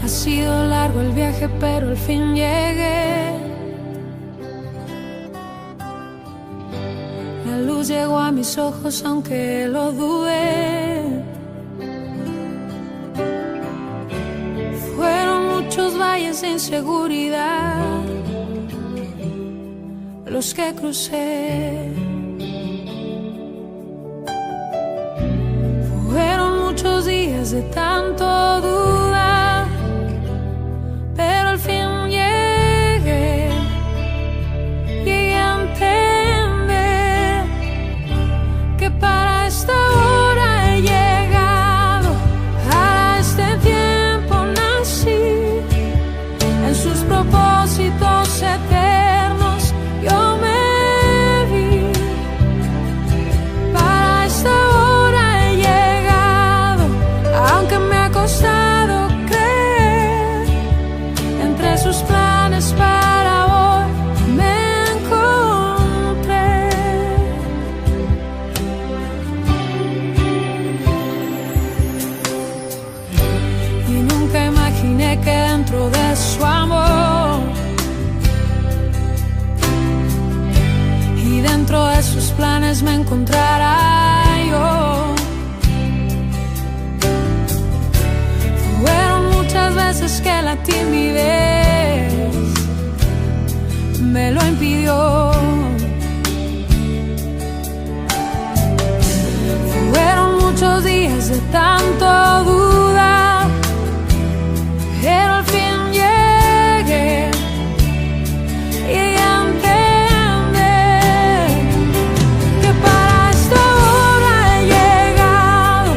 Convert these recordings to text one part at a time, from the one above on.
Ha sido largo el viaje, pero al fin llegué. La luz llegó a mis ojos, aunque lo dudé. Fueron muchos valles de inseguridad los que crucé. Fueron muchos días de tanto dudar, pero al fin llegué a entender que para esta hora he llegado, a este tiempo nací, en sus propósitos eternos yo me vi. Para esta hora he llegado, aunque me ha costado creer, entre sus planes para hoy me encontré. Y nunca imaginé que dentro de su amor y dentro de sus planes me encontrará yo. Fueron muchas veces que la timidez me lo impidió. Fueron muchos días de tanto dudar, pero al fin llegué a entender que para esta hora he llegado,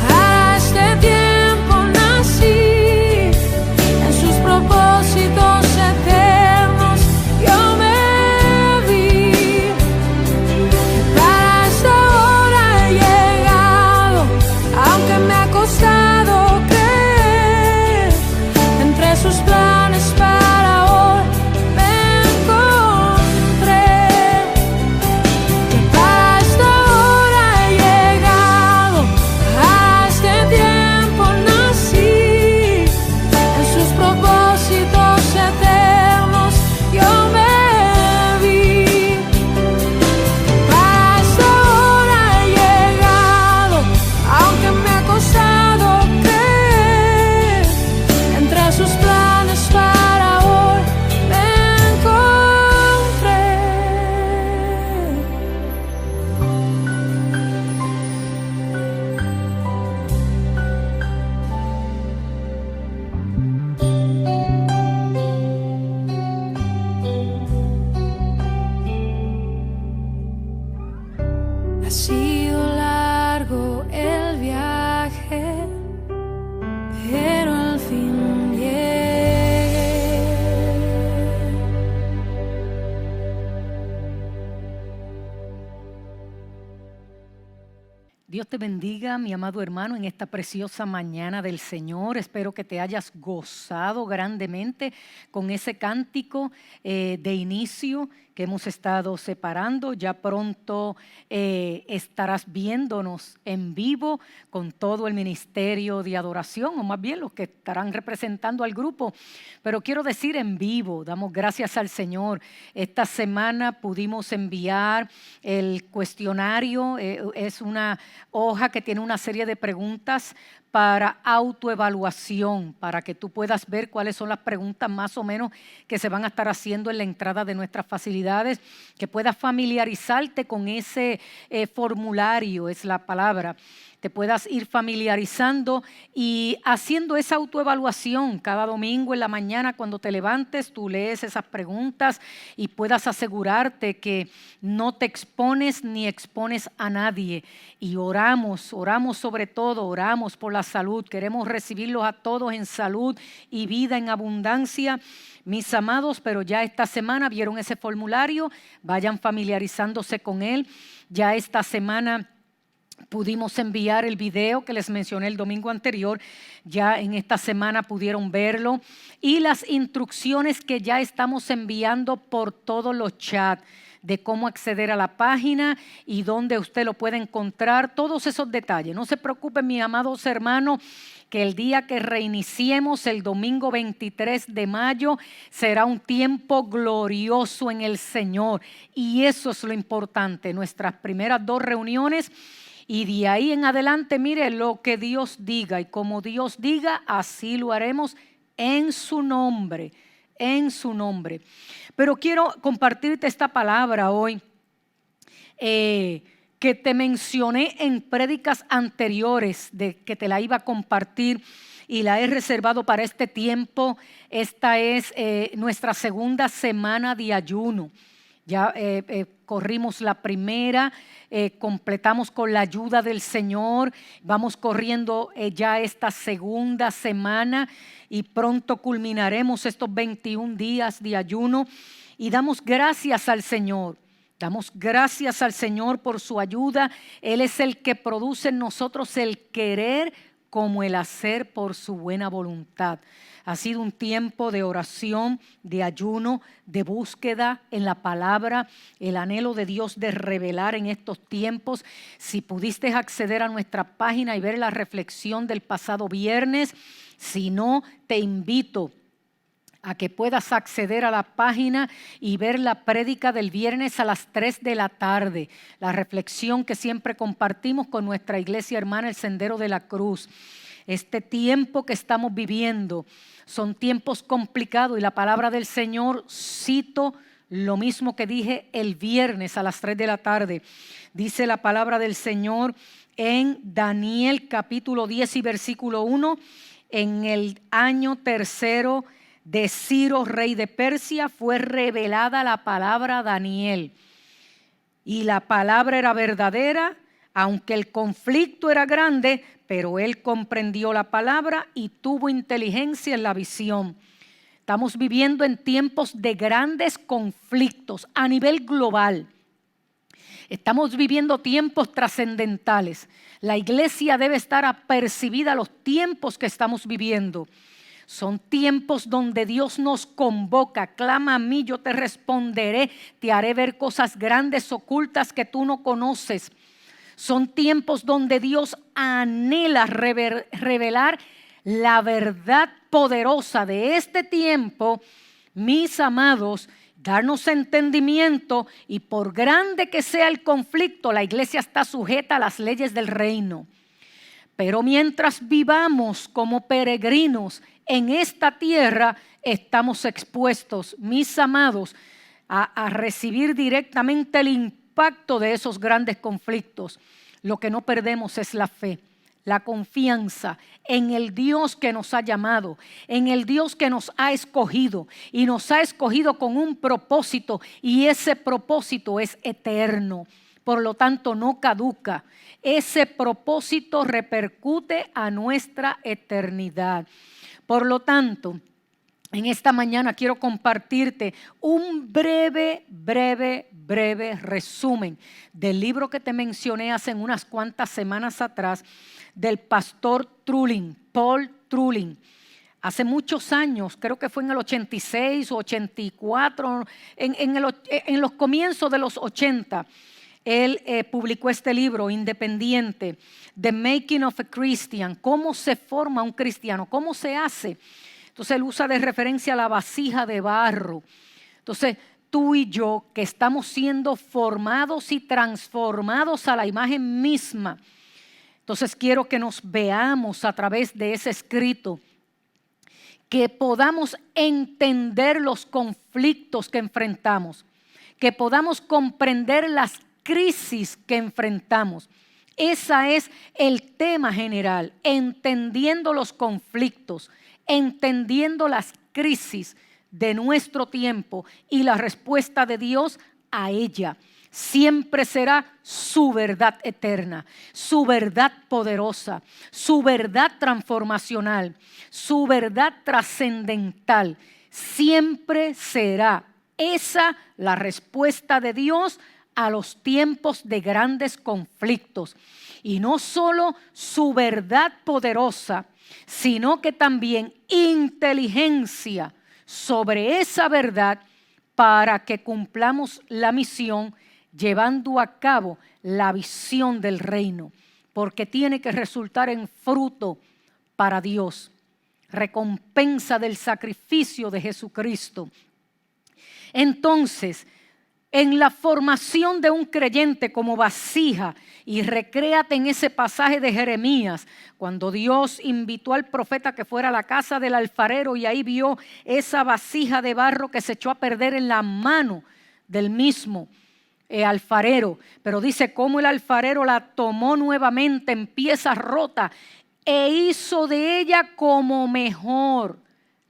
a este tiempo nací, en sus propósitos eternos yo me vi. Para esta hora he llegado, aunque me ha costado creer, entre sus planes para hoy me encontré. Para esta hora he llegado, a este tiempo nací, en sus propósitos eternos yo me vi. Para esta hora he llegado, aunque me ha costado creer, entre sus planes para hoy me encontré. Ha sido largo el viaje, pero al fin llegué. Dios te bendiga, mi amado hermano, en esta preciosa mañana del Señor. Espero que te hayas gozado grandemente con ese cántico de inicio que hemos estado separando. Ya pronto estarás viéndonos en vivo con todo el ministerio de adoración, o más bien los que estarán representando al grupo. Pero quiero decir en vivo, damos gracias al Señor. Esta semana pudimos enviar el cuestionario, es una hoja que tiene una serie de preguntas para autoevaluación, para que tú puedas ver cuáles son las preguntas más o menos que se van a estar haciendo en la entrada de nuestras facilidades, que puedas familiarizarte con ese formulario, es la palabra, te puedas ir familiarizando y haciendo esa autoevaluación. Cada domingo en la mañana cuando te levantes, tú lees esas preguntas y puedas asegurarte que no te expones ni expones a nadie. Y oramos sobre todo, oramos por la salud. Queremos recibirlos a todos en salud y vida en abundancia, mis amados, pero ya esta semana vieron ese formulario, vayan familiarizándose con él. Ya esta semana pudimos enviar el video que les mencioné el domingo anterior, ya en esta semana pudieron verlo, y las instrucciones que ya estamos enviando por todos los chats de cómo acceder a la página y dónde usted lo puede encontrar, todos esos detalles. No se preocupen, mis amados hermanos, que el día que reiniciemos el domingo 23 de mayo será un tiempo glorioso en el Señor. Y eso es lo importante, nuestras primeras 2 reuniones. Y de ahí en adelante, mire, lo que Dios diga y como Dios diga, así lo haremos en su nombre, en su nombre. Pero quiero compartirte esta palabra hoy que te mencioné en prédicas anteriores, de que te la iba a compartir y la he reservado para este tiempo. Esta es nuestra segunda semana de ayuno. Ya corrimos la primera, completamos con la ayuda del Señor, vamos corriendo ya esta segunda semana y pronto culminaremos estos 21 días de ayuno y damos gracias al Señor. Damos gracias al Señor por su ayuda. Él es el que produce en nosotros el querer como el hacer por su buena voluntad. Ha sido un tiempo de oración, de ayuno, de búsqueda en la palabra, el anhelo de Dios de revelar en estos tiempos. Si pudiste acceder a nuestra página y ver la reflexión del pasado viernes, si no, te invito a que puedas acceder a la página y ver la prédica del viernes a las 3 de la tarde, la reflexión que siempre compartimos con nuestra iglesia hermana El Sendero de la Cruz. Este tiempo que estamos viviendo son tiempos complicados y la palabra del Señor, cito lo mismo que dije el viernes a las 3 de la tarde, dice la palabra del Señor en Daniel capítulo 10 y versículo 1, en el año 3 de Ciro, rey de Persia, fue revelada la palabra a Daniel. Y la palabra era verdadera, aunque el conflicto era grande, pero él comprendió la palabra y tuvo inteligencia en la visión. Estamos viviendo en tiempos de grandes conflictos a nivel global. Estamos viviendo tiempos trascendentales. La iglesia debe estar apercibida a los tiempos que estamos viviendo. Son tiempos donde Dios nos convoca, clama a mí, yo te responderé, te haré ver cosas grandes ocultas que tú no conoces. Son tiempos donde Dios anhela revelar la verdad poderosa de este tiempo, mis amados, darnos entendimiento y por grande que sea el conflicto, la iglesia está sujeta a las leyes del reino. Pero mientras vivamos como peregrinos en esta tierra, estamos expuestos, mis amados, a recibir directamente el impacto de esos grandes conflictos. Lo que no perdemos es la fe, la confianza en el Dios que nos ha llamado, en el Dios que nos ha escogido y nos ha escogido con un propósito y ese propósito es eterno. Por lo tanto, no caduca. Ese propósito repercute a nuestra eternidad. Por lo tanto, en esta mañana quiero compartirte un breve resumen del libro que te mencioné hace unas cuantas semanas atrás del pastor Truling, Paul Truling. Hace muchos años, creo que fue en el 86 o 84, en los comienzos de los 80, él publicó este libro independiente, The Making of a Christian, cómo se forma un cristiano, cómo se hace. Entonces él usa de referencia a la vasija de barro. Entonces tú y yo que estamos siendo formados y transformados a la imagen misma. Entonces quiero que nos veamos a través de ese escrito, que podamos entender los conflictos que enfrentamos, que podamos comprender las crisis que enfrentamos. Ese es el tema general, entendiendo los conflictos, entendiendo las crisis de nuestro tiempo y la respuesta de Dios a ella. Siempre será su verdad eterna, su verdad poderosa, su verdad transformacional, su verdad trascendental. Siempre será esa la respuesta de Dios a los tiempos de grandes conflictos. Y no solo su verdad poderosa, sino que también inteligencia sobre esa verdad para que cumplamos la misión llevando a cabo la visión del reino, porque tiene que resultar en fruto para Dios. Recompensa del sacrificio de Jesucristo. Entonces, en la formación de un creyente como vasija, y recréate en ese pasaje de Jeremías, cuando Dios invitó al profeta que fuera a la casa del alfarero y ahí vio esa vasija de barro que se echó a perder en la mano del mismo alfarero. Pero dice cómo el alfarero la tomó nuevamente en piezas rotas e hizo de ella como mejor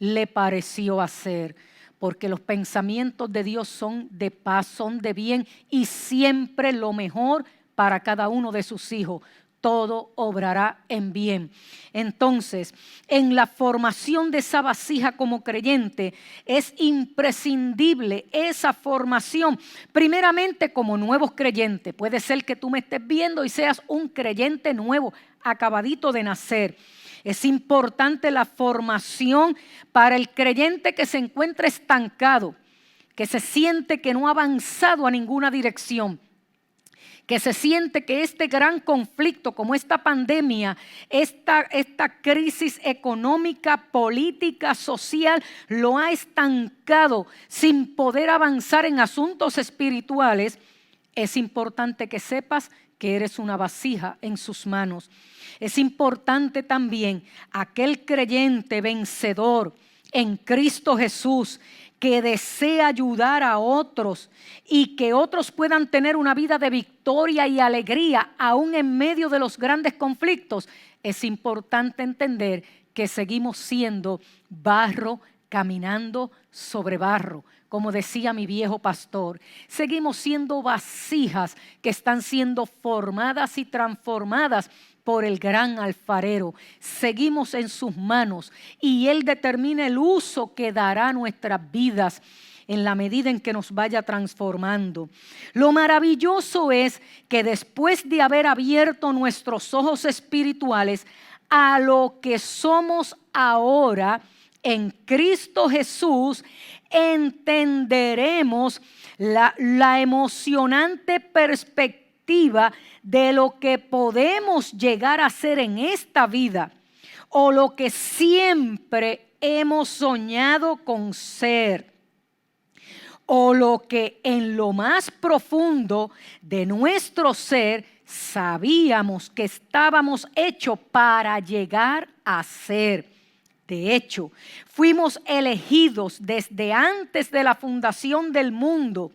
le pareció hacer. Porque los pensamientos de Dios son de paz, son de bien y siempre lo mejor para cada uno de sus hijos. Todo obrará en bien. Entonces, en la formación de esa vasija como creyente es imprescindible esa formación. Primeramente como nuevos creyentes. Puede ser que tú me estés viendo y seas un creyente nuevo, acabadito de nacer. Es importante la formación para el creyente que se encuentra estancado, que se siente que no ha avanzado a ninguna dirección, que se siente que este gran conflicto como esta pandemia, esta crisis económica, política, social, lo ha estancado sin poder avanzar en asuntos espirituales. Es importante que sepas que eres una vasija en sus manos. Es importante también aquel creyente vencedor en Cristo Jesús que desea ayudar a otros y que otros puedan tener una vida de victoria y alegría aún en medio de los grandes conflictos. Es importante entender que seguimos siendo barro caminando sobre barro. Como decía mi viejo pastor, seguimos siendo vasijas que están siendo formadas y transformadas por el gran alfarero. Seguimos en sus manos y Él determina el uso que dará a nuestras vidas en la medida en que nos vaya transformando. Lo maravilloso es que después de haber abierto nuestros ojos espirituales a lo que somos ahora en Cristo Jesús, entenderemos la emocionante perspectiva de lo que podemos llegar a ser en esta vida o lo que siempre hemos soñado con ser o lo que en lo más profundo de nuestro ser sabíamos que estábamos hechos para llegar a ser. De hecho, fuimos elegidos desde antes de la fundación del mundo,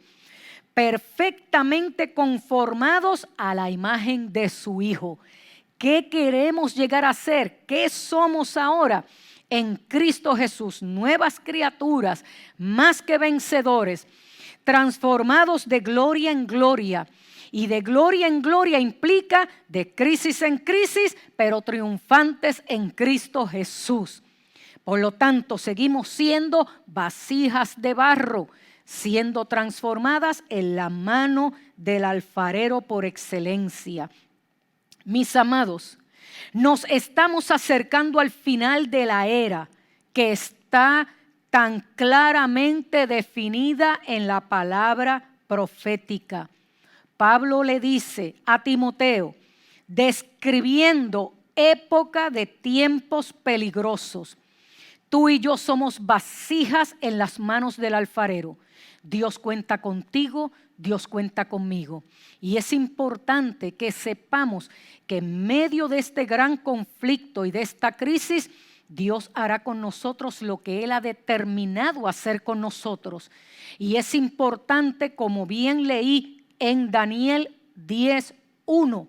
perfectamente conformados a la imagen de su Hijo. ¿Qué queremos llegar a ser? ¿Qué somos ahora? En Cristo Jesús, nuevas criaturas, más que vencedores, transformados de gloria en gloria. Y de gloria en gloria implica de crisis en crisis, pero triunfantes en Cristo Jesús. Por lo tanto, seguimos siendo vasijas de barro, siendo transformadas en la mano del alfarero por excelencia. Mis amados, nos estamos acercando al final de la era que está tan claramente definida en la palabra profética. Pablo le dice a Timoteo, describiendo época de tiempos peligrosos. Tú y yo somos vasijas en las manos del alfarero. Dios cuenta contigo, Dios cuenta conmigo. Y es importante que sepamos que en medio de este gran conflicto y de esta crisis, Dios hará con nosotros lo que Él ha determinado hacer con nosotros. Y es importante, como bien leí en Daniel 10:1,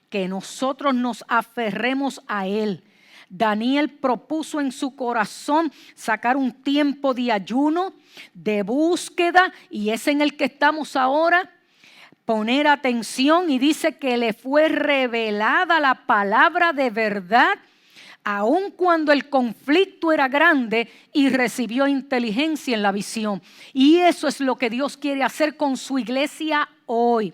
que nosotros nos aferremos a Él. Daniel propuso en su corazón sacar un tiempo de ayuno, de búsqueda, y es en el que estamos ahora. Poner atención, y dice que le fue revelada la palabra de verdad, aun cuando el conflicto era grande, y recibió inteligencia en la visión. Y eso es lo que Dios quiere hacer con su iglesia hoy.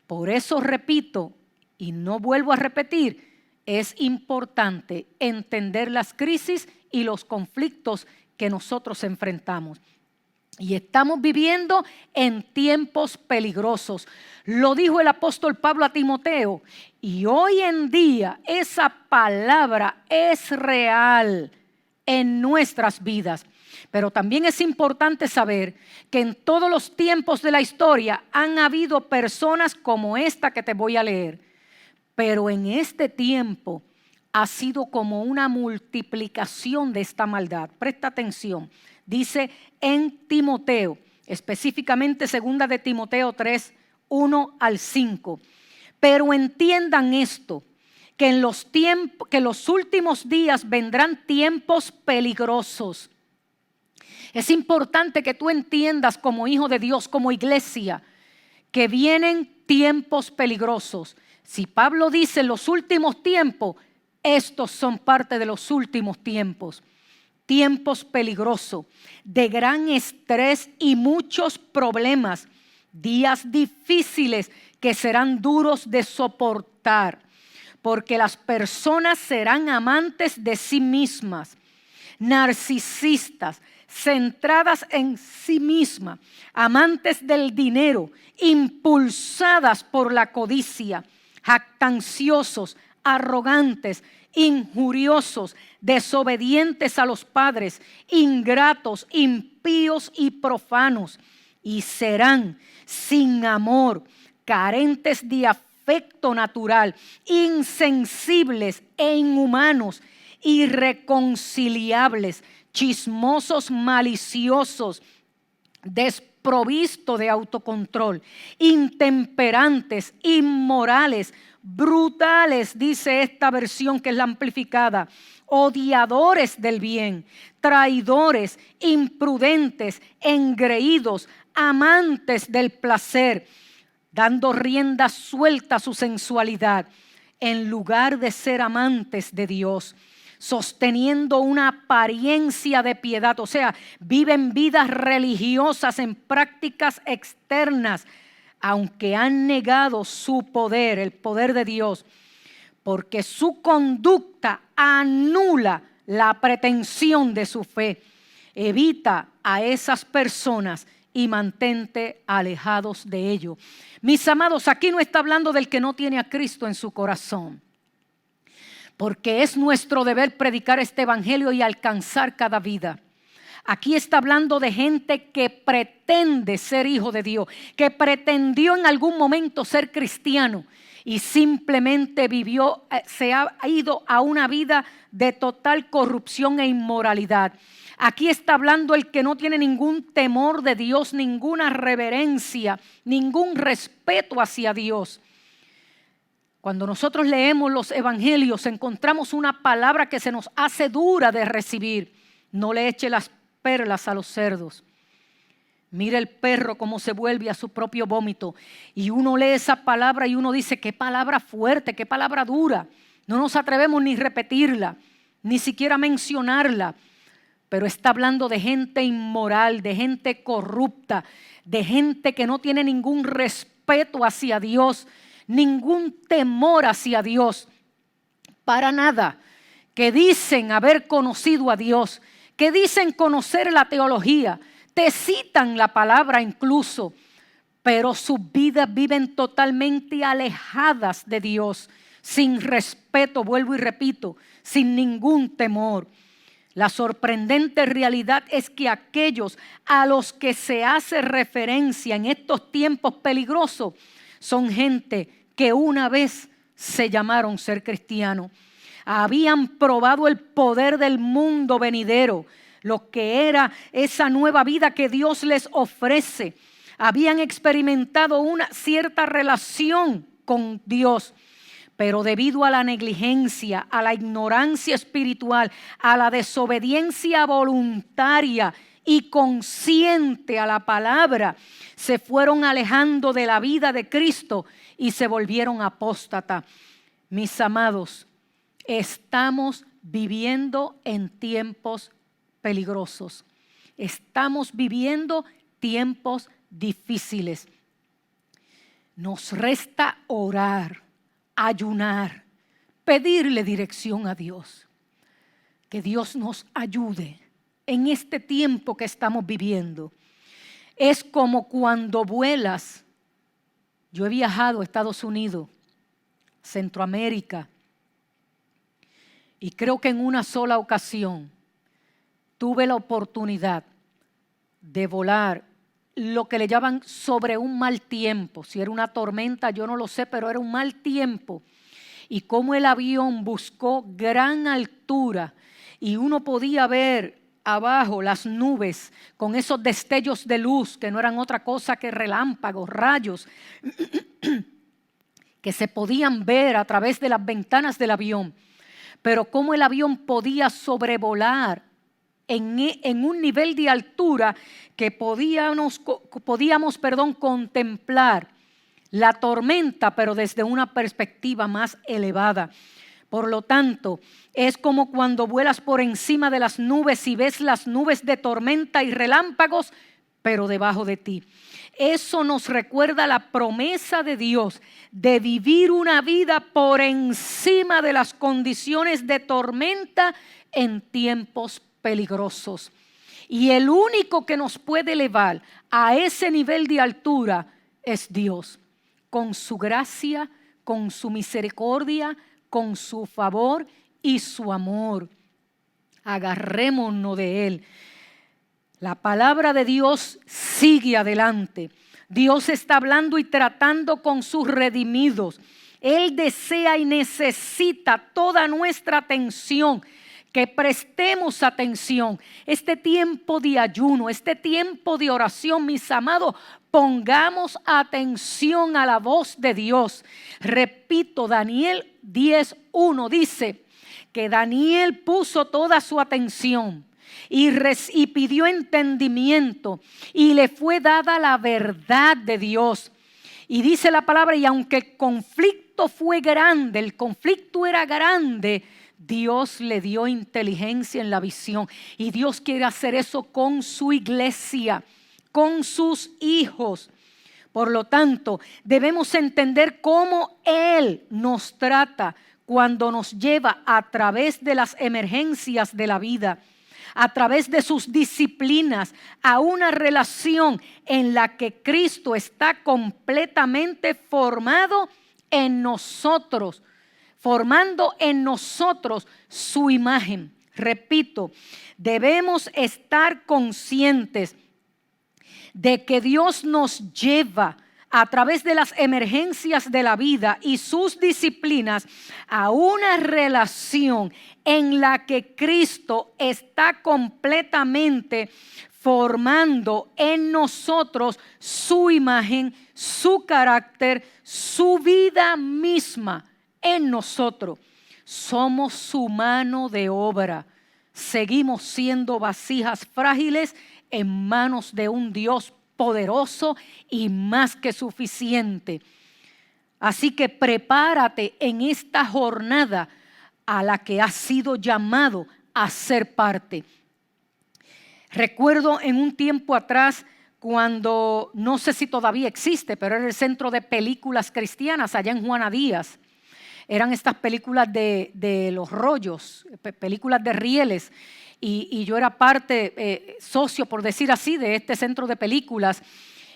Por eso repito, y no vuelvo a repetir, es importante entender las crisis y los conflictos que nosotros enfrentamos. Y estamos viviendo en tiempos peligrosos. Lo dijo el apóstol Pablo a Timoteo. Y hoy en día esa palabra es real en nuestras vidas. Pero también es importante saber que en todos los tiempos de la historia han habido personas como esta que te voy a leer. Pero en este tiempo ha sido como una multiplicación de esta maldad. Presta atención. Dice en Timoteo, específicamente 2 de Timoteo 3, 1 al 5. Pero entiendan esto, que en los últimos días vendrán tiempos peligrosos. Es importante que tú entiendas como hijo de Dios, como iglesia, que vienen tiempos peligrosos. Si Pablo dice en los últimos tiempos, estos son parte de los últimos tiempos. Tiempos peligrosos, de gran estrés y muchos problemas, días difíciles que serán duros de soportar, porque las personas serán amantes de sí mismas, narcisistas, centradas en sí mismas, amantes del dinero, impulsadas por la codicia, jactanciosos, arrogantes, injuriosos, desobedientes a los padres, ingratos, impíos y profanos, y serán sin amor, carentes de afecto natural, insensibles e inhumanos, irreconciliables, chismosos, maliciosos, desprovistos de autocontrol, intemperantes, inmorales, brutales, dice esta versión que es la amplificada, odiadores del bien, traidores, imprudentes, engreídos, amantes del placer, dando rienda suelta a su sensualidad, en lugar de ser amantes de Dios, sosteniendo una apariencia de piedad, o sea, viven vidas religiosas en prácticas externas, aunque han negado su poder, el poder de Dios, porque su conducta anula la pretensión de su fe. Evita a esas personas y mantente alejados de ellos. Mis amados, aquí no está hablando del que no tiene a Cristo en su corazón, porque es nuestro deber predicar este evangelio y alcanzar cada vida. Aquí está hablando de gente que pretende ser hijo de Dios, que pretendió en algún momento ser cristiano y simplemente se ha ido a una vida de total corrupción e inmoralidad. Aquí está hablando el que no tiene ningún temor de Dios, ninguna reverencia, ningún respeto hacia Dios. Cuando nosotros leemos los evangelios encontramos una palabra que se nos hace dura de recibir. No le eche las perlas a los cerdos. Mira el perro cómo se vuelve a su propio vómito. Y uno lee esa palabra y uno dice, qué palabra fuerte, qué palabra dura. No nos atrevemos ni repetirla, ni siquiera mencionarla. Pero está hablando de gente inmoral, de gente corrupta, de gente que no tiene ningún respeto hacia Dios, ningún temor hacia Dios, para nada, que dicen haber conocido a Dios, que dicen conocer la teología, te citan la palabra incluso, pero sus vidas viven totalmente alejadas de Dios, sin respeto, vuelvo y repito, sin ningún temor. La sorprendente realidad es que aquellos a los que se hace referencia en estos tiempos peligrosos son gente que una vez se llamaron ser cristianos. Habían probado el poder del mundo venidero, lo que era esa nueva vida que Dios les ofrece. Habían experimentado una cierta relación con Dios, pero debido a la negligencia, a la ignorancia espiritual, a la desobediencia voluntaria y consciente a la palabra, se fueron alejando de la vida de Cristo y se volvieron apóstatas. Mis amados, estamos viviendo en tiempos peligrosos. Estamos viviendo tiempos difíciles. Nos resta orar, ayunar, pedirle dirección a Dios. Que Dios nos ayude en este tiempo que estamos viviendo. Es como cuando vuelas. Yo he viajado a Estados Unidos, Centroamérica, y creo que en una sola ocasión tuve la oportunidad de volar lo que le llaman sobre un mal tiempo. Si era una tormenta, yo no lo sé, pero era un mal tiempo. Y cómo el avión buscó gran altura y uno podía ver abajo las nubes con esos destellos de luz que no eran otra cosa que relámpagos, rayos, que se podían ver a través de las ventanas del avión. Pero cómo el avión podía sobrevolar en un nivel de altura que podíamos contemplar la tormenta, pero desde una perspectiva más elevada. Por lo tanto, es como cuando vuelas por encima de las nubes y ves las nubes de tormenta y relámpagos, pero debajo de ti. Eso nos recuerda la promesa de Dios de vivir una vida por encima de las condiciones de tormenta en tiempos peligrosos. Y el único que nos puede elevar a ese nivel de altura es Dios, con su gracia, con su misericordia, con su favor y su amor. Agarrémonos de Él. La palabra de Dios sigue adelante. Dios está hablando y tratando con sus redimidos. Él desea y necesita toda nuestra atención, que prestemos atención. Este tiempo de ayuno, este tiempo de oración, mis amados, pongamos atención a la voz de Dios. Repito, Daniel 10:1 dice que Daniel puso toda su atención y pidió entendimiento y le fue dada la verdad de Dios. Y dice la palabra, y aunque el conflicto fue grande, el conflicto era grande, Dios le dio inteligencia en la visión. Y Dios quiere hacer eso con su iglesia, con sus hijos. Por lo tanto, debemos entender cómo Él nos trata cuando nos lleva a través de las emergencias de la vida, a través de sus disciplinas, a una relación en la que Cristo está completamente formado en nosotros, formando en nosotros su imagen. Repito, debemos estar conscientes de que Dios nos lleva a través de las emergencias de la vida y sus disciplinas a una relación en la que Cristo está completamente formando en nosotros su imagen, su carácter, su vida misma en nosotros. Somos su mano de obra. Seguimos siendo vasijas frágiles en manos de un Dios poderoso y más que suficiente. Así que prepárate en esta jornada a la que has sido llamado a ser parte. Recuerdo en un tiempo atrás, cuando no sé si todavía existe, pero era el centro de películas cristianas allá en Juana Díaz. Eran estas películas de los rollos, películas de rieles. Y yo era parte, socio, por decir así, de este centro de películas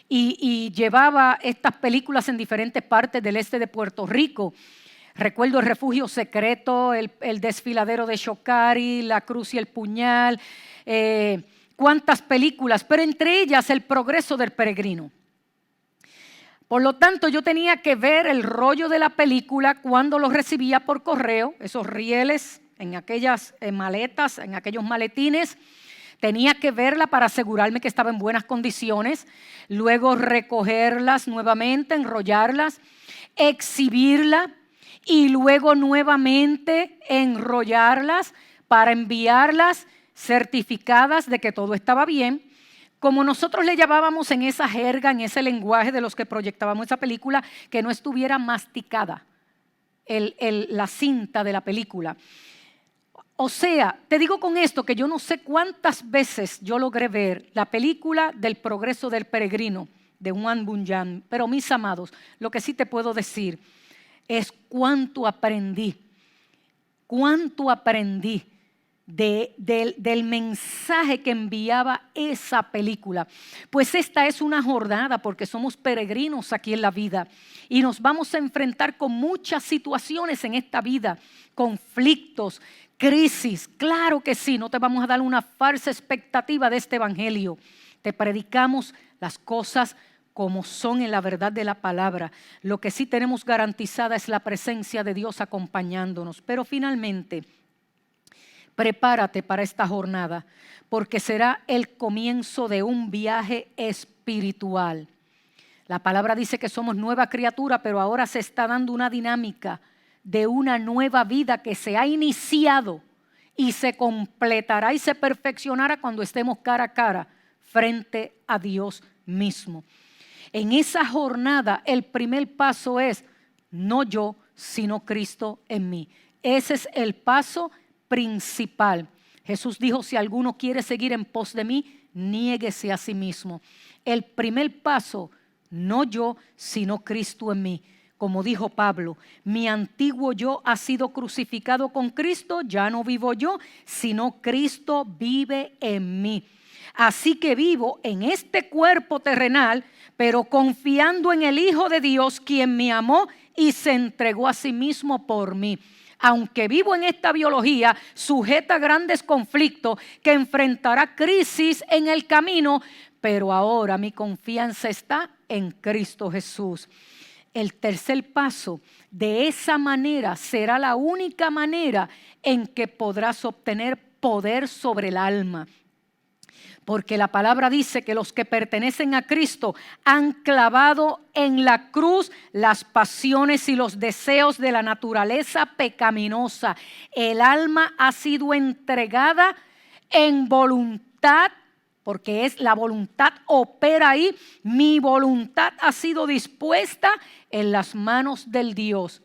y llevaba estas películas en diferentes partes del este de Puerto Rico. Recuerdo El Refugio Secreto, el Desfiladero de Xocari, La Cruz y el Puñal, cuántas películas, pero entre ellas El Progreso del Peregrino. Por lo tanto, yo tenía que ver el rollo de la película cuando lo recibía por correo, esos rieles en aquellas maletas, en aquellos maletines. Tenía que verla para asegurarme que estaba en buenas condiciones, luego recogerlas nuevamente, enrollarlas, exhibirla y luego nuevamente enrollarlas para enviarlas certificadas de que todo estaba bien. Como nosotros le llamábamos en esa jerga, en ese lenguaje de los que proyectábamos esa película, que no estuviera masticada la cinta de la película. O sea, te digo con esto que yo no sé cuántas veces yo logré ver la película del Progreso del Peregrino de Juan Bunyan, pero mis amados, lo que sí te puedo decir es cuánto aprendí del mensaje que enviaba esa película. Pues esta es una jornada porque somos peregrinos aquí en la vida y nos vamos a enfrentar con muchas situaciones en esta vida, conflictos, crisis. Claro que sí, no te vamos a dar una falsa expectativa de este evangelio. Te predicamos las cosas como son en la verdad de la palabra. Lo que sí tenemos garantizada es la presencia de Dios acompañándonos. Pero finalmente, prepárate para esta jornada, porque será el comienzo de un viaje espiritual. La palabra dice que somos nueva criatura, pero ahora se está dando una dinámica de una nueva vida que se ha iniciado y se completará y se perfeccionará cuando estemos cara a cara frente a Dios mismo. En esa jornada el primer paso es no yo, sino Cristo en mí. Ese es el paso principal. Jesús dijo, si alguno quiere seguir en pos de mí, niéguese a sí mismo. El primer paso, no yo, sino Cristo en mí. Como dijo Pablo, mi antiguo yo ha sido crucificado con Cristo, ya no vivo yo, sino Cristo vive en mí. Así que vivo en este cuerpo terrenal, pero confiando en el Hijo de Dios, quien me amó y se entregó a sí mismo por mí. Aunque vivo en esta biología sujeta a grandes conflictos que enfrentará crisis en el camino, pero ahora mi confianza está en Cristo Jesús. El tercer paso, de esa manera será la única manera en que podrás obtener poder sobre el alma. Porque la palabra dice que los que pertenecen a Cristo han clavado en la cruz las pasiones y los deseos de la naturaleza pecaminosa. El alma ha sido entregada en voluntad, porque es la voluntad opera ahí. Mi voluntad ha sido dispuesta en las manos del Dios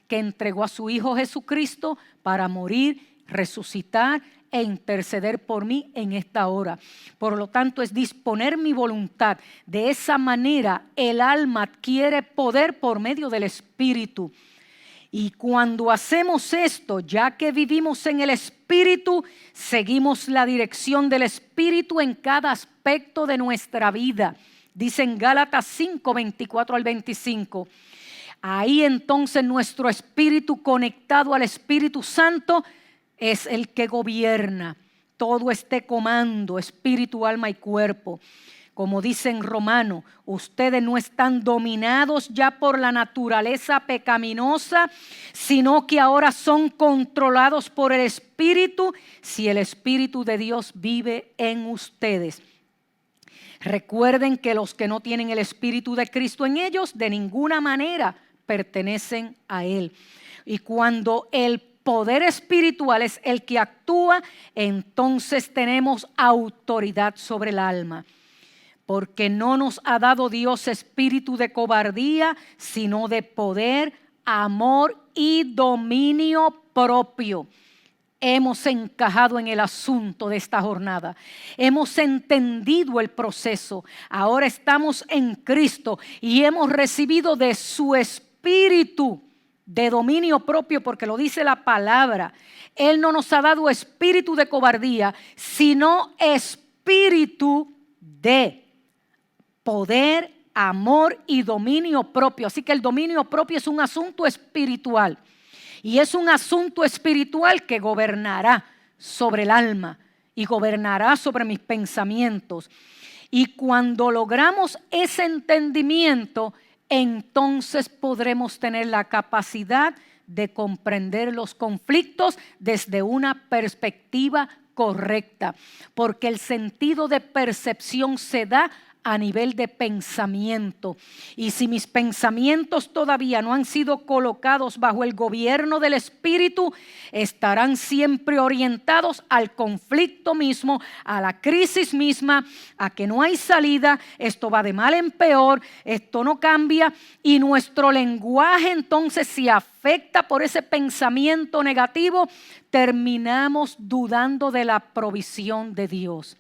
que entregó a su Hijo Jesucristo para morir, resucitar e interceder por mí en esta hora. Por lo tanto, es disponer mi voluntad. De esa manera, el alma adquiere poder por medio del Espíritu. Y cuando hacemos esto, ya que vivimos en el Espíritu, seguimos la dirección del Espíritu en cada aspecto de nuestra vida. Dice en Gálatas 5, 24 al 25. Ahí entonces nuestro espíritu conectado al Espíritu Santo es el que gobierna todo este comando, espíritu, alma y cuerpo. Como dice en Romano, ustedes no están dominados ya por la naturaleza pecaminosa, sino que ahora son controlados por el Espíritu, si el Espíritu de Dios vive en ustedes. Recuerden que los que no tienen el Espíritu de Cristo en ellos, de ninguna manera pertenecen a Él. Y cuando el poder espiritual es el que actúa, entonces tenemos autoridad sobre el alma. Porque no nos ha dado Dios espíritu de cobardía, sino de poder, amor y dominio propio. Hemos encajado en el asunto de esta jornada. Hemos entendido el proceso. Ahora estamos en Cristo y hemos recibido de su espíritu de dominio propio, porque lo dice la palabra. Él no nos ha dado espíritu de cobardía, sino espíritu de poder, amor y dominio propio. Así que el dominio propio es un asunto espiritual. Y es un asunto espiritual que gobernará sobre el alma y gobernará sobre mis pensamientos. Y cuando logramos ese entendimiento, entonces podremos tener la capacidad de comprender los conflictos desde una perspectiva correcta. Porque el sentido de percepción se da a nivel de pensamiento. Y si mis pensamientos todavía no han sido colocados bajo el gobierno del Espíritu, estarán siempre orientados al conflicto mismo, a la crisis misma, a que no hay salida, esto va de mal en peor, esto no cambia, y nuestro lenguaje entonces, si afecta por ese pensamiento negativo, terminamos dudando de la provisión de Dios.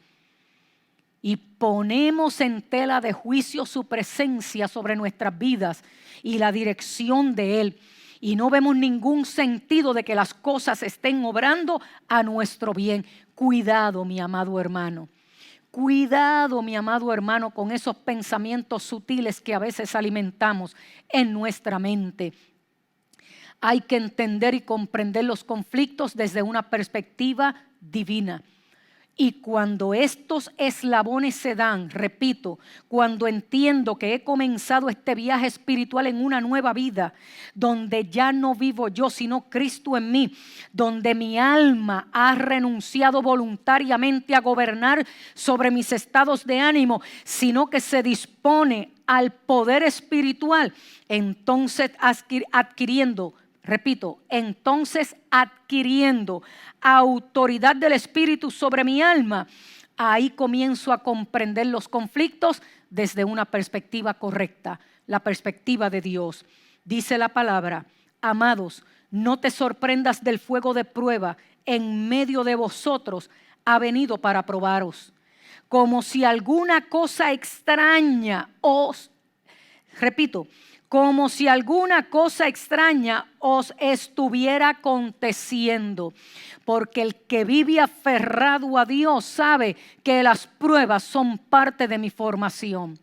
Y ponemos en tela de juicio su presencia sobre nuestras vidas y la dirección de Él. y no vemos ningún sentido de que las cosas estén obrando a nuestro bien. Cuidado, mi amado hermano. Cuidado, mi amado hermano, con esos pensamientos sutiles que a veces alimentamos en nuestra mente. Hay que entender y comprender los conflictos desde una perspectiva divina. Y cuando estos eslabones se dan, repito, cuando entiendo que he comenzado este viaje espiritual en una nueva vida, donde ya no vivo yo, sino Cristo en mí, donde mi alma ha renunciado voluntariamente a gobernar sobre mis estados de ánimo, sino que se dispone al poder espiritual, entonces adquiriendo autoridad del Espíritu sobre mi alma, ahí comienzo a comprender los conflictos desde una perspectiva correcta, la perspectiva de Dios. Dice la palabra: amados, no te sorprendas del fuego de prueba en medio de vosotros, ha venido para probaros, como si alguna cosa extraña como si alguna cosa extraña os estuviera aconteciendo. Porque el que vive aferrado a Dios sabe que las pruebas son parte de mi formación.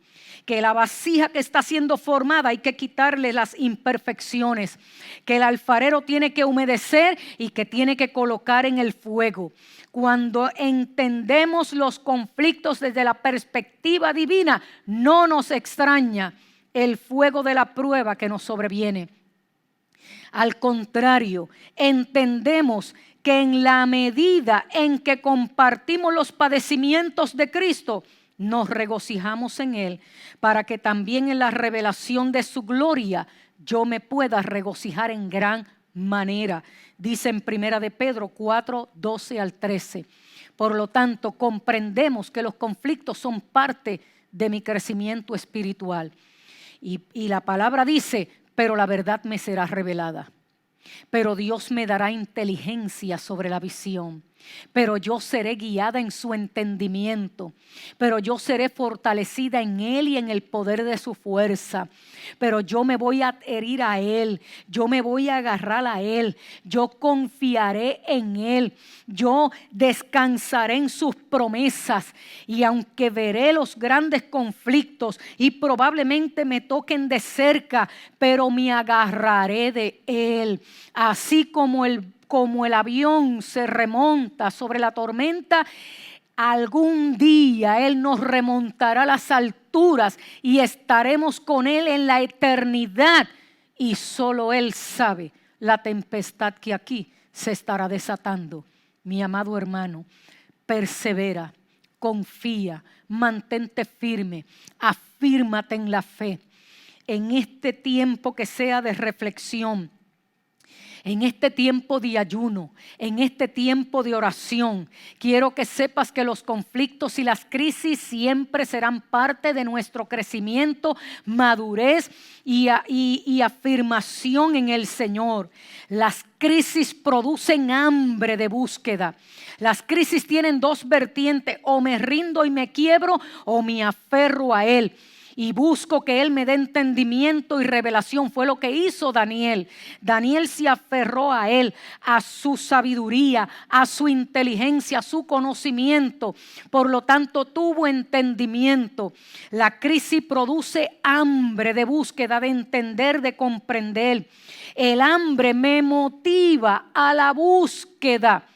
Que la vasija que está siendo formada hay que quitarle las imperfecciones. Que el alfarero tiene que humedecer y que tiene que colocar en el fuego. Cuando entendemos los conflictos desde la perspectiva divina, no nos extraña el fuego de la prueba que nos sobreviene. Al contrario, entendemos que en la medida en que compartimos los padecimientos de Cristo, nos regocijamos en Él, para que también en la revelación de su gloria yo me pueda regocijar en gran manera. Dice en 1 de Pedro 4, 12 al 13. Por lo tanto, comprendemos que los conflictos son parte de mi crecimiento espiritual. Y la palabra dice: pero la verdad me será revelada. Pero Dios me dará inteligencia sobre la visión. Pero yo seré guiada en su entendimiento. Pero yo seré fortalecida en Él y en el poder de su fuerza. Pero yo me voy a adherir a Él. Yo me voy a agarrar a Él. Yo confiaré en Él. Yo descansaré en sus promesas. Y aunque veré los grandes conflictos y probablemente me toquen de cerca, pero me agarraré de Él. Así como el avión se remonta sobre la tormenta, algún día Él nos remontará a las alturas y estaremos con Él en la eternidad. Y solo Él sabe la tempestad que aquí se estará desatando. Mi amado hermano, persevera, confía, mantente firme, afírmate en la fe. En este tiempo que sea de reflexión, en este tiempo de ayuno, en este tiempo de oración, quiero que sepas que los conflictos y las crisis siempre serán parte de nuestro crecimiento, madurez y afirmación en el Señor. Las crisis producen hambre de búsqueda. Las crisis tienen dos vertientes: o me rindo y me quiebro, o me aferro a Él. Y busco que Él me dé entendimiento y revelación. Fue lo que hizo Daniel. Daniel se aferró a Él, a su sabiduría, a su inteligencia, a su conocimiento. Por lo tanto, tuvo entendimiento. La crisis produce hambre de búsqueda, de entender, de comprender. El hambre me motiva a la búsqueda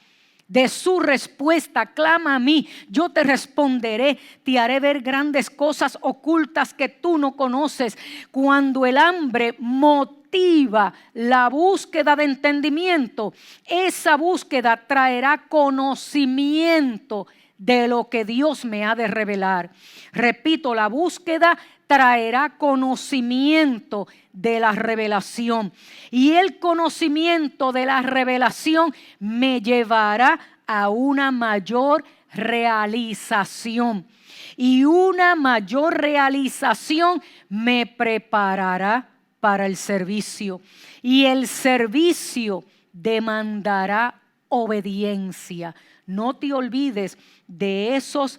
de su respuesta. Clama a mí, yo te responderé, te haré ver grandes cosas ocultas que tú no conoces. Cuando el hambre motiva la búsqueda de entendimiento, esa búsqueda traerá conocimiento de lo que Dios me ha de revelar. Repito, la búsqueda traerá conocimiento de la revelación. Y el conocimiento de la revelación me llevará a una mayor realización. Y una mayor realización me preparará para el servicio. Y el servicio demandará obediencia. No te olvides de esos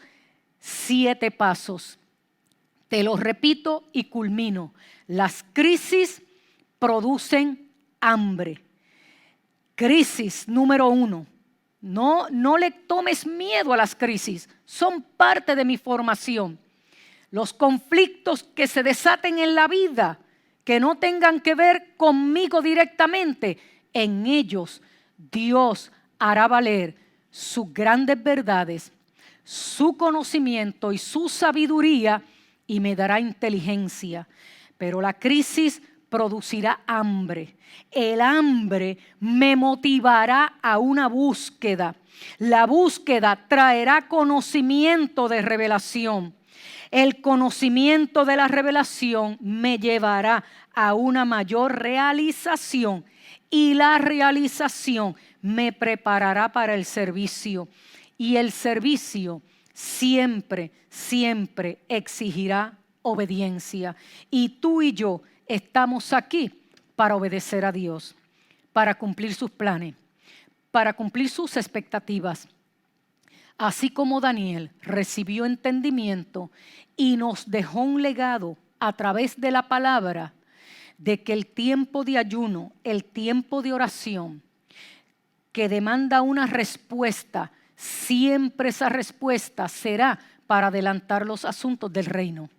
7 pasos. Te lo repito y culmino. Las crisis producen hambre. Crisis número 1. No le tomes miedo a las crisis. Son parte de mi formación. Los conflictos que se desaten en la vida, que no tengan que ver conmigo directamente, en ellos Dios hará valer sus grandes verdades, su conocimiento y su sabiduría, y me dará inteligencia. Pero la crisis producirá hambre. El hambre me motivará a una búsqueda. La búsqueda traerá conocimiento de revelación. El conocimiento de la revelación me llevará a una mayor realización, y la realización me preparará para el servicio. Y el servicio siempre exigirá obediencia. Y tú y yo estamos aquí para obedecer a Dios, para cumplir sus planes, para cumplir sus expectativas. Así como Daniel recibió entendimiento y nos dejó un legado a través de la palabra, de que el tiempo de ayuno, el tiempo de oración, que demanda una respuesta, siempre esa respuesta será para adelantar los asuntos del reino.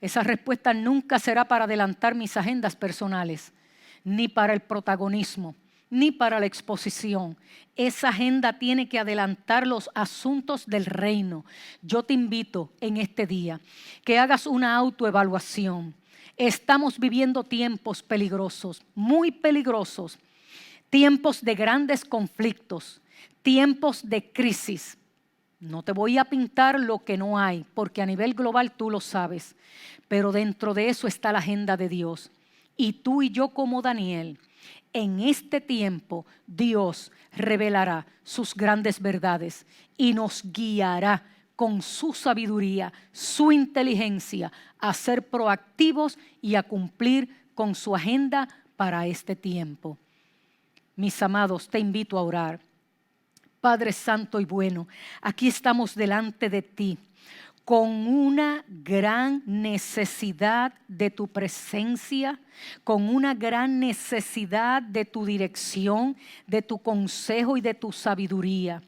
Esa respuesta nunca será para adelantar mis agendas personales, ni para el protagonismo, ni para la exposición. Esa agenda tiene que adelantar los asuntos del reino. Yo te invito en este día que hagas una autoevaluación. Estamos viviendo tiempos peligrosos, muy peligrosos, tiempos de grandes conflictos, tiempos de crisis. No te voy a pintar lo que no hay, porque a nivel global tú lo sabes, pero dentro de eso está la agenda de Dios. Y tú y yo como Daniel, en este tiempo Dios revelará sus grandes verdades y nos guiará con su sabiduría, su inteligencia, a ser proactivos y a cumplir con su agenda para este tiempo. Mis amados, te invito a orar. Padre Santo y bueno, aquí estamos delante de ti con una gran necesidad de tu presencia, con una gran necesidad de tu dirección, de tu consejo y de tu sabiduría.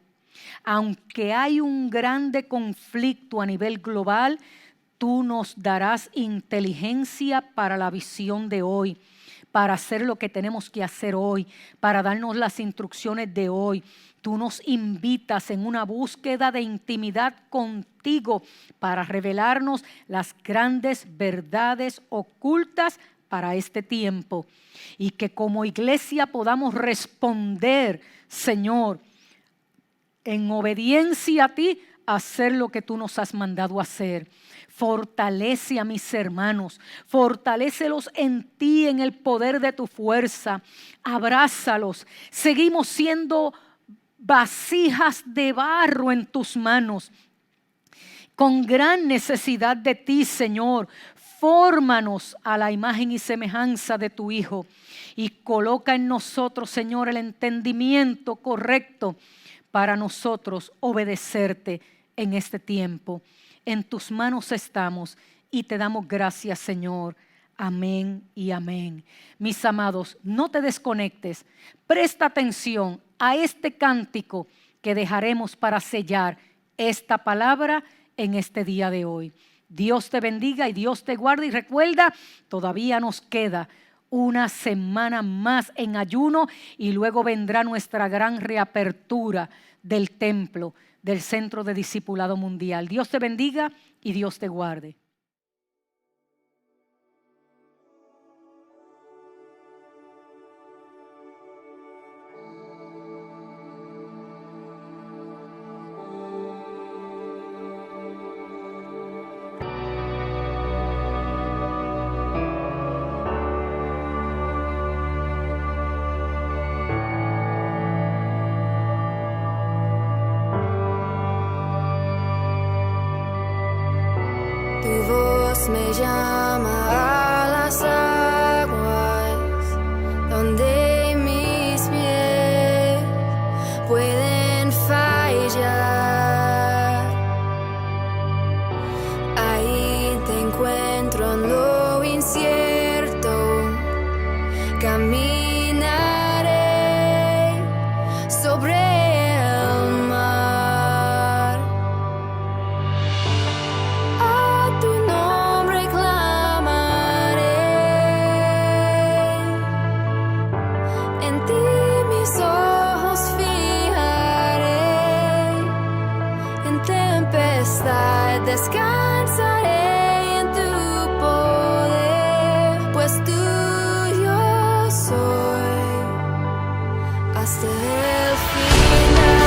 Aunque hay un grande conflicto a nivel global, tú nos darás inteligencia para la visión de hoy, para hacer lo que tenemos que hacer hoy, para darnos las instrucciones de hoy. Tú nos invitas en una búsqueda de intimidad contigo para revelarnos las grandes verdades ocultas para este tiempo. Y que como iglesia podamos responder, Señor, en obediencia a ti, hacer lo que tú nos has mandado hacer. Fortalece a mis hermanos, fortalécelos en ti, en el poder de tu fuerza. Abrázalos. Seguimos siendo vasijas de barro en tus manos, con gran necesidad de ti, Señor. Fórmanos a la imagen y semejanza de tu Hijo y coloca en nosotros, Señor, el entendimiento correcto para nosotros obedecerte en este tiempo. En tus manos estamos y te damos gracias, Señor. Amén y amén. Mis amados, no te desconectes. Presta atención a este cántico que dejaremos para sellar esta palabra en este día de hoy. Dios te bendiga y Dios te guarde. Y recuerda, todavía nos queda una semana más en ayuno y luego vendrá nuestra gran reapertura del templo, del Centro de Discipulado Mundial. Dios te bendiga y Dios te guarde. Tu voz me llama a las aguas, donde mis pies pueden fallar. Ahí te encuentro en lo incierto, camino descansaré en tu poder, pues tuyo soy hasta el final.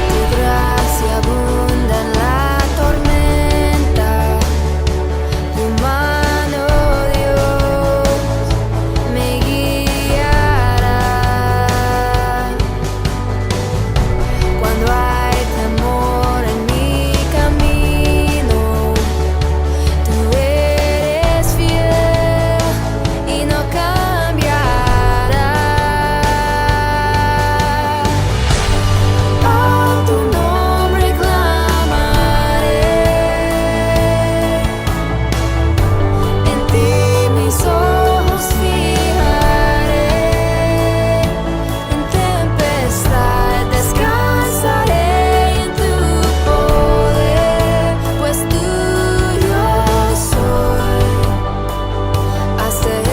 Tu gracia abunda en la tormenta, tu mano, Dios, me guiará. Cuando hay temor en mi camino, tú eres fiel y no cambiarás. A tu nombre clamaré, en ti mis ojos fijaré, en tempestad descansaré en tu poder, pues tuyo soy hasta el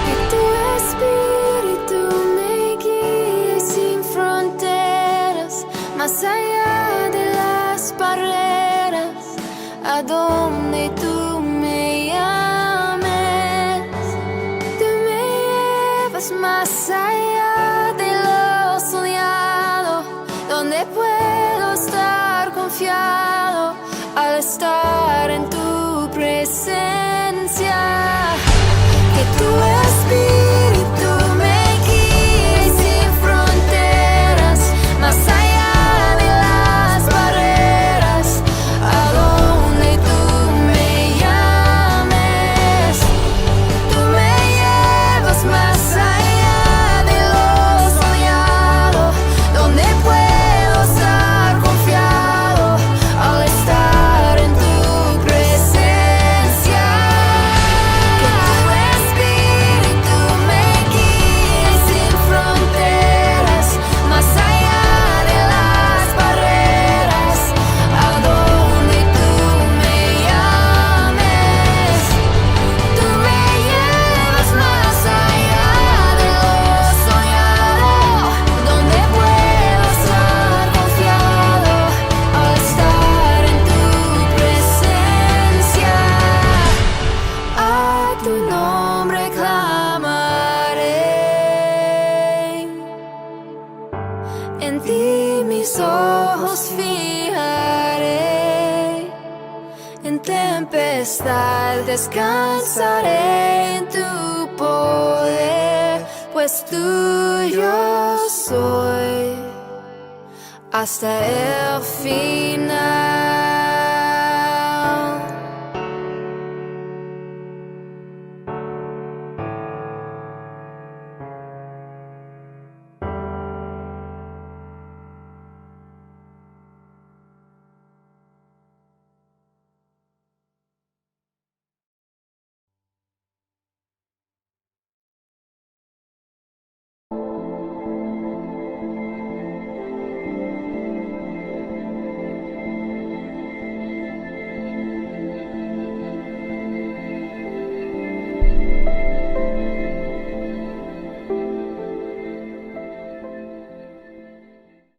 que tu espíritu me guíe sin fronteras, más allá de las barreras, a donde tú me llames. Tú me llevas más allá de lo soñado, donde puedo estar confiado al estar en tu presencia. Que tu espíritu me guíe sin fronteras, más allá de las barreras, a donde tú me llames. Tú me llevas más allá de lo soñado, donde puedo estar confiado al estar en tu presencia. Que tu espíritu me guíe sin fronteras, más allá de las barreras, a donde tú me llames. Tú me llevas más allá de lo soñado, donde puedo estar confiado al estar en tu presencia. A tu nombre clamaré, en ti mis ojos fijaré, en tempestad descansaré en tu poder, pues tuyo soy hasta el final.